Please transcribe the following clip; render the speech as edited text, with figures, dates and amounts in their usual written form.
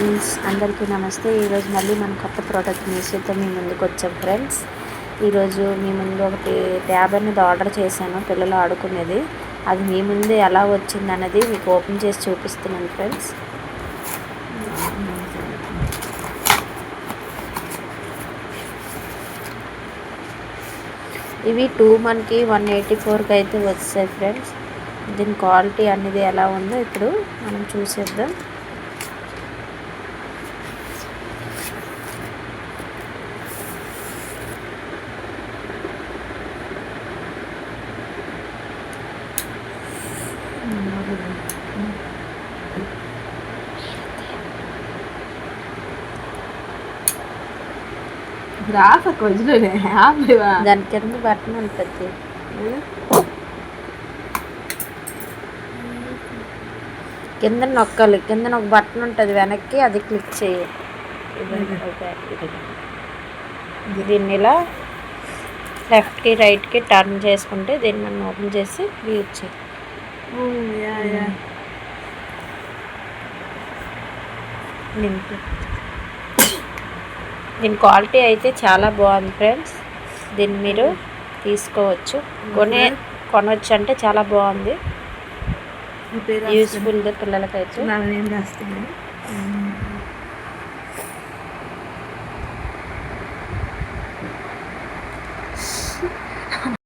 Friends, అందరికీ నమస్తే. ఈరోజు మళ్ళీ మన కొత్త ప్రోడక్ట్ మీషోతో మీ ముందుకు వచ్చాం ఫ్రెండ్స్. ఈరోజు మీ ముందు ఒకటి ట్యాబ్ అనేది ఆర్డర్ చేశాను, పిల్లలు ఆడుకునేది. అది మీ ముందు ఎలా వచ్చింది అన్నది మీకు ఓపెన్ చేసి చూపిస్తున్నాను ఫ్రెండ్స్. ఇవి మనకి 184కి అయితే వచ్చాయి ఫ్రెండ్స్. దీని క్వాలిటీ అనేది ఎలా ఉందో ఇప్పుడు మనం చూసేద్దాం. దాని కింద బటన్ ఉంటుంది, కింద నొక్కాలి. కింద ఒక బటన్ ఉంటుంది వెనక్కి, అది క్లిక్ చేయి. దీన్ని ఇలా లెఫ్ట్కి రైట్కి టర్న్ చేసుకుంటే దీన్ని మనం ఓపెన్ చేసి యూజ్ చేయి. దీని క్వాలిటీ అయితే చాలా బాగుంది ఫ్రెండ్స్. దీన్ని మీరు తీసుకోవచ్చు, కొనవచ్చు. అంటే చాలా బాగుంది, యూస్ఫుల్ పిల్లలకైతే.